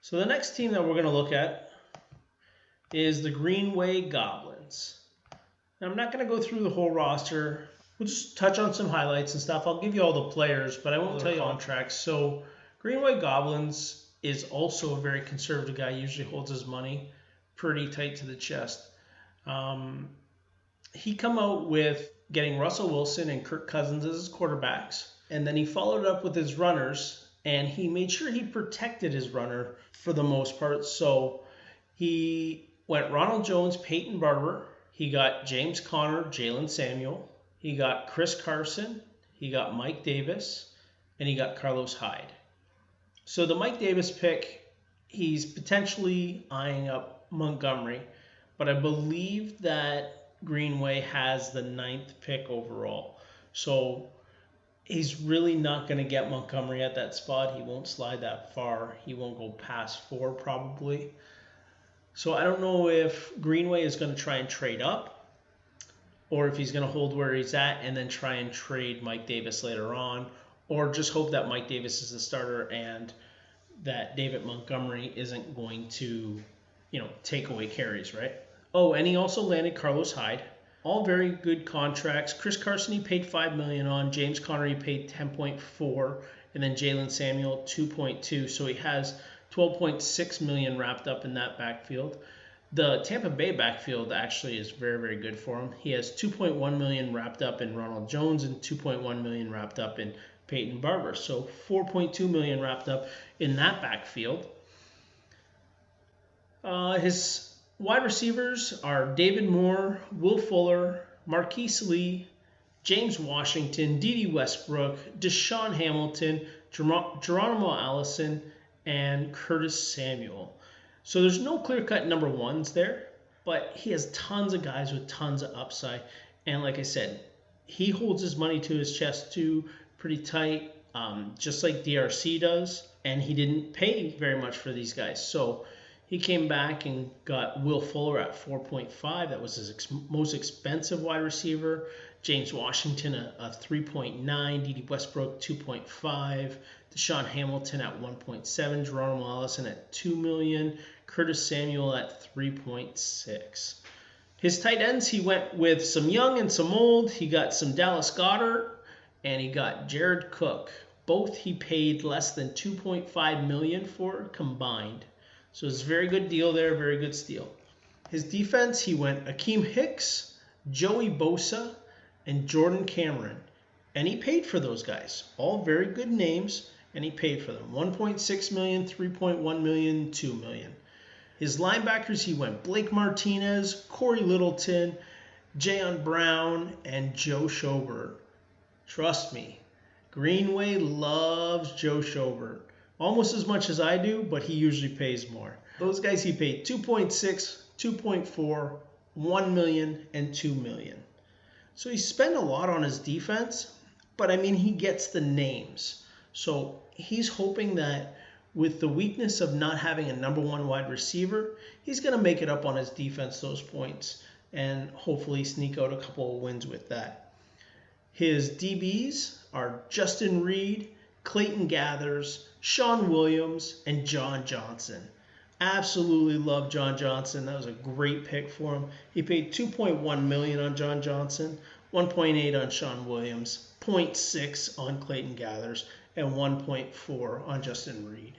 So the next team that we're going to look at is the Greenway Goblins. Now, I'm not going to go through the whole roster. We'll just touch on some highlights and stuff. I'll give you all the players, but I won't tell you contracts. So Greenway Goblins is also a very conservative guy. Usually holds his money pretty tight to the chest. He come out with getting Russell Wilson and Kirk Cousins as his quarterbacks, and then he followed up with his runners, and he made sure he protected his runner for the most part. So he went Ronald Jones, Peyton Barber. He got James Conner, Jalen Samuel. He got Chris Carson. He got Mike Davis, and he got Carlos Hyde. So the Mike Davis pick, he's potentially eyeing up Montgomery, but I believe that Greenway has the 9th pick overall. So he's really not going to get Montgomery at that spot. He won't slide that far. He won't go past 4 probably. So I don't know if Greenway is going to try and trade up or if he's going to hold where he's at and then try and trade Mike Davis later on, or just hope that Mike Davis is the starter and that David Montgomery isn't going to, take away carries, right? Oh, and he also landed Carlos Hyde. All very good contracts. Chris Carson, he paid $5 million on. James Conner, he paid $10.4, and then Jalen Samuel, $2.2. So he has $12.6 million wrapped up in that backfield. The Tampa Bay backfield actually is very, very good for him. He has $2.1 million wrapped up in Ronald Jones and $2.1 million wrapped up in Peyton Barber. So $4.2 million wrapped up in that backfield. His wide receivers are David Moore, Will Fuller, Marquise Lee, James Washington, D.D. Westbrook, Deshaun Hamilton, Geronimo Allison, and Curtis Samuel. So there's no clear-cut number ones there, but he has tons of guys with tons of upside. And like I said, he holds his money to his chest too, pretty tight, just like DRC does. And he didn't pay very much for these guys. So he came back and got Will Fuller at 4.5. That was his most expensive wide receiver. James Washington a 3.9. D.D. Westbrook 2.5. Deshaun Hamilton at 1.7. Geronimo Allison at $2 million. Curtis Samuel at 3.6. His tight ends, he went with some young and some old. He got some Dallas Goedert and he got Jared Cook. Both he paid less than $2.5 million for combined. So it's a very good deal there, very good steal. His defense, he went Akeem Hicks, Joey Bosa, and Jordan Cameron. And he paid for those guys. All very good names, and he paid for them. $1.6 million, $3.1 million, $2 million. His linebackers, he went Blake Martinez, Corey Littleton, Jayon Brown, and Joe Schobert. Trust me, Greenway loves Joe Schobert. Almost as much as I do, but he usually pays more. Those guys he paid 2.6, 2.4, 1 million, and 2 million. So he spent a lot on his defense, but I mean, he gets the names. So he's hoping that with the weakness of not having a number one wide receiver, he's going to make it up on his defense, those points, and hopefully sneak out a couple of wins with that. His DBs are Justin Reed, Clayton Gathers, Sean Williams, and John Johnson. Absolutely love John Johnson. That was a great pick for him. He paid $2.1 million on John Johnson, 1.8 on Sean Williams, 0.6 on Clayton Gathers, and 1.4 on Justin Reed.